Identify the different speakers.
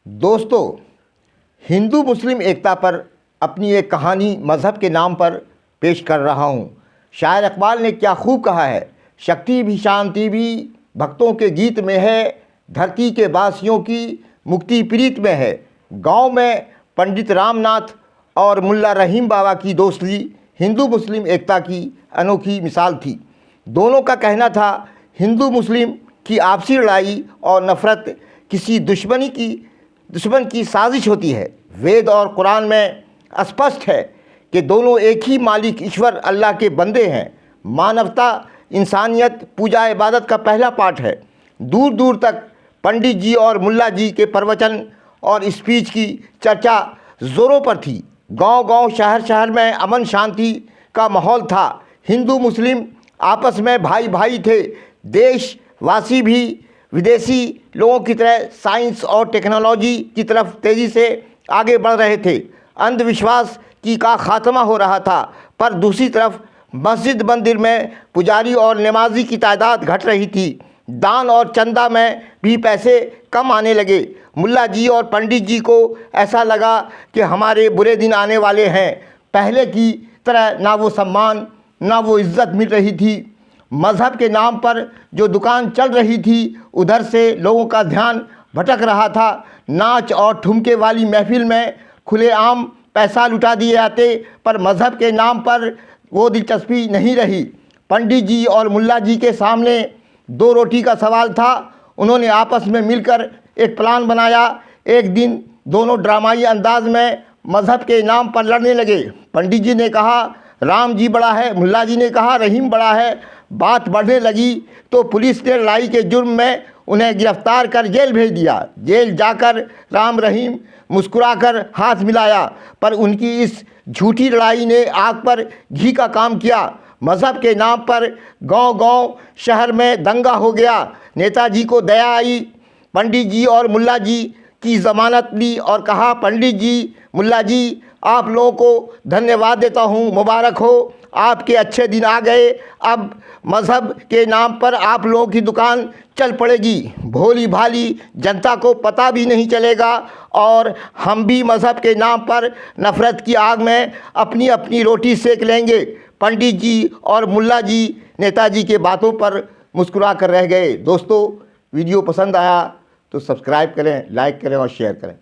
Speaker 1: दोस्तों, हिंदू मुस्लिम एकता पर अपनी एक कहानी मज़हब के नाम पर पेश कर रहा हूँ। शायर इकबाल ने क्या खूब कहा है, शक्ति भी शांति भी भक्तों के गीत में है, धरती के वासियों की मुक्ति प्रीत में है। गांव में पंडित रामनाथ और मुल्ला रहीम बाबा की दोस्ती हिंदू मुस्लिम एकता की अनोखी मिसाल थी। दोनों का कहना था, हिंदू मुस्लिम की आपसी लड़ाई और नफ़रत किसी दुश्मन की साजिश होती है। वेद और कुरान में स्पष्ट है कि दोनों एक ही मालिक ईश्वर अल्लाह के बंदे हैं। मानवता, इंसानियत, पूजा इबादत का पहला पाठ है। दूर दूर तक पंडित जी और मुल्ला जी के प्रवचन और स्पीच की चर्चा ज़ोरों पर थी। गांव-गांव, शहर-शहर में अमन शांति का माहौल था। हिंदू मुस्लिम आपस में भाई भाई थे। देशवासी भी विदेशी लोगों की तरह साइंस और टेक्नोलॉजी की तरफ तेज़ी से आगे बढ़ रहे थे। अंधविश्वास का खात्मा हो रहा था, पर दूसरी तरफ मस्जिद मंदिर में पुजारी और नमाजी की तादाद घट रही थी। दान और चंदा में भी पैसे कम आने लगे। मुल्ला जी और पंडित जी को ऐसा लगा कि हमारे बुरे दिन आने वाले हैं। पहले की तरह ना वो सम्मान ना वो इज्जत मिल रही थी। मज़हब के नाम पर जो दुकान चल रही थी, उधर से लोगों का ध्यान भटक रहा था। नाच और ठुमके वाली महफिल में खुलेआम पैसा लुटा दिए जाते, पर मज़हब के नाम पर वो दिलचस्पी नहीं रही। पंडित जी और मुल्ला जी के सामने दो रोटी का सवाल था। उन्होंने आपस में मिलकर एक प्लान बनाया। एक दिन दोनों ड्रामाई अंदाज में मज़हब के नाम पर लड़ने लगे। पंडित जी ने कहा, राम जी बड़ा है। मुल्ला जी ने कहा, रहीम बड़ा है। बात बढ़ने लगी तो पुलिस ने लड़ाई के जुर्म में उन्हें गिरफ्तार कर जेल भेज दिया। जेल जाकर राम रहीम मुस्कुराकर हाथ मिलाया, पर उनकी इस झूठी लड़ाई ने आग पर घी का काम किया। मज़हब के नाम पर गांव-गांव, शहर में दंगा हो गया। नेताजी को दया आई। पंडित जी और मुल्ला जी की ज़मानत ली और कहा, पंडित जी, मुल्ला जी, आप लोगों को धन्यवाद देता हूँ, मुबारक हो, आपके अच्छे दिन आ गए। अब मज़हब के नाम पर आप लोगों की दुकान चल पड़ेगी। भोली भाली जनता को पता भी नहीं चलेगा और हम भी मज़हब के नाम पर नफ़रत की आग में अपनी अपनी रोटी सेक लेंगे। पंडित जी और मुल्ला जी नेताजी के बातों पर मुस्कुरा कर रह गए। दोस्तों, वीडियो पसंद आया तो सब्सक्राइब करें, लाइक करें और शेयर करें।